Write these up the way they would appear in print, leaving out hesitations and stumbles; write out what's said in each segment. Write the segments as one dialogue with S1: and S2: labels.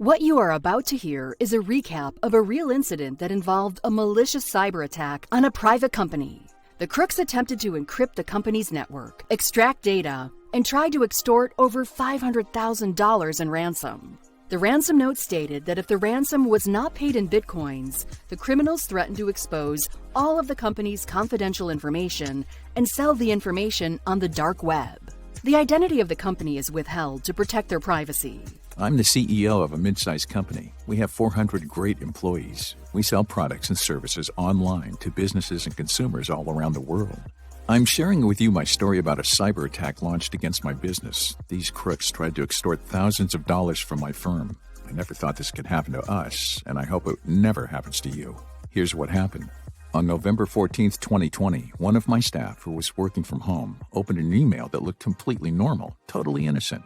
S1: What you are about to hear is a recap of a real incident that involved a malicious cyber attack on a private company. The crooks attempted to encrypt the company's network, extract data, and tried to extort over $500,000 in ransom. The ransom note stated that if the ransom was not paid in bitcoins, the criminals threatened to expose all of the company's confidential information and sell the information on the dark web. The identity of the company is withheld to protect their privacy.
S2: I'm the CEO of a mid-sized company. We have 400 great employees. We sell products and services online to businesses and consumers all around the world. I'm sharing with you my story about a cyber attack launched against my business. These crooks tried to extort thousands of dollars from my firm. I never thought this could happen to us, and I hope it never happens to you. Here's what happened. On November 14th, 2020, one of my staff, who was working from home, opened an email that looked completely normal, totally innocent.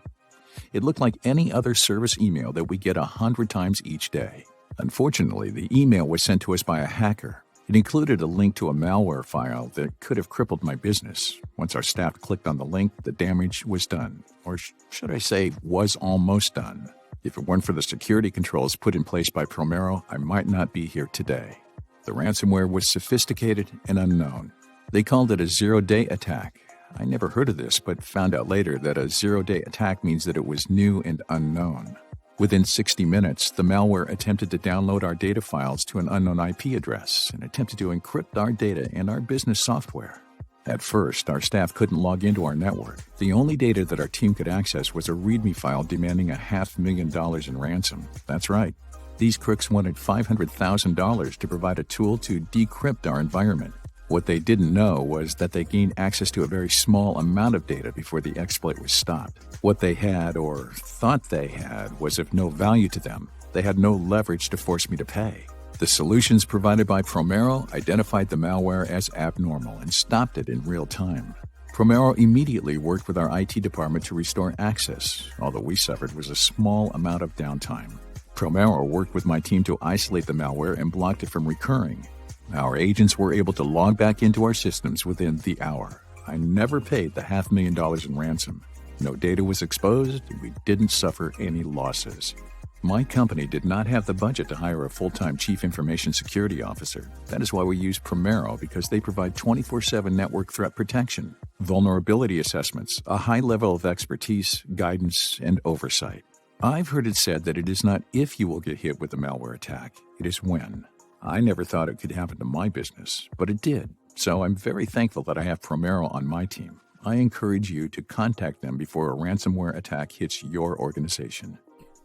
S2: It looked like any other service email that we get 100 times each day. Unfortunately, the email was sent to us by a hacker. It included a link to a malware file that could have crippled my business. Once our staff clicked on the link, the damage was done. Or should I say, was almost done. If it weren't for the security controls put in place by Promero, I might not be here today. The ransomware was sophisticated and unknown. They called it a zero-day attack. I never heard of this, but found out later that a zero-day attack means that it was new and unknown. Within 60 minutes, the malware attempted to download our data files to an unknown IP address and attempted to encrypt our data and our business software. At first, our staff couldn't log into our network. The only data that our team could access was a README file demanding $500,000 in ransom. That's right. These crooks wanted $500,000 to provide a tool to decrypt our environment. What they didn't know was that they gained access to a very small amount of data before the exploit was stopped. What they had, or thought they had, was of no value to them. They had no leverage to force me to pay. The solutions provided by Promero identified the malware as abnormal and stopped it in real time. Promero immediately worked with our IT department to restore access. All that we suffered was a small amount of downtime. Promero worked with my team to isolate the malware and blocked it from recurring. Our agents were able to log back into our systems within the hour. I never paid the $500,000 in ransom. No data was exposed, and we didn't suffer any losses. My company did not have the budget to hire a full-time chief information security officer. That is why we use Promero, because they provide 24/7 network threat protection, vulnerability assessments, a high level of expertise, guidance, and oversight. I've heard it said that it is not if you will get hit with a malware attack, it is when. I never thought it could happen to my business, but it did. So I'm very thankful that I have Promero on my team. I encourage you to contact them before a ransomware attack hits your organization.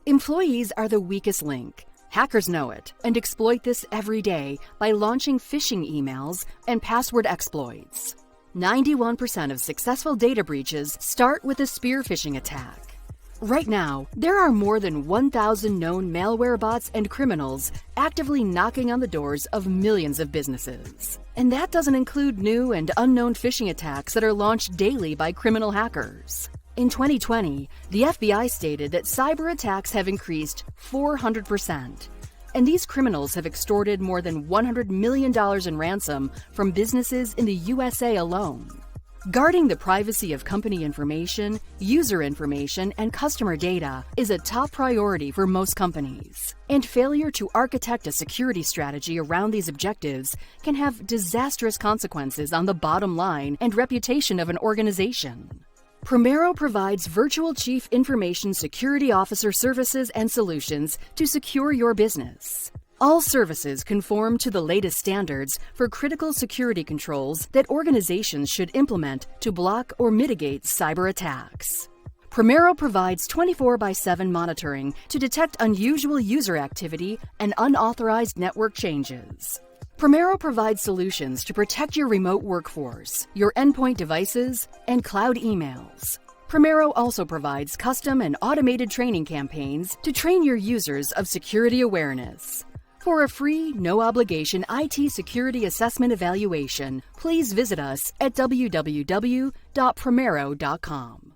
S1: Employees are the weakest link. Hackers know it and exploit this every day by launching phishing emails and password exploits. 91% of successful data breaches start with a spear phishing attack. Right now, there are more than 1,000 known malware bots and criminals actively knocking on the doors of millions of businesses. And that doesn't include new and unknown phishing attacks that are launched daily by criminal hackers. In 2020, the FBI stated that cyber attacks have increased 400%, and these criminals have extorted more than $100 million in ransom from businesses in the USA alone. Guarding the privacy of company information, user information, and customer data is a top priority for most companies. And failure to architect a security strategy around these objectives can have disastrous consequences on the bottom line and reputation of an organization. Promero provides virtual chief information security officer services and solutions to secure your business. All services conform to the latest standards for critical security controls that organizations should implement to block or mitigate cyber attacks. Promero provides 24/7 monitoring to detect unusual user activity and unauthorized network changes. Promero provides solutions to protect your remote workforce, your endpoint devices, and cloud emails. Promero also provides custom and automated training campaigns to train your users of security awareness. For a free, no-obligation IT security assessment evaluation, please visit us at www.promero.com.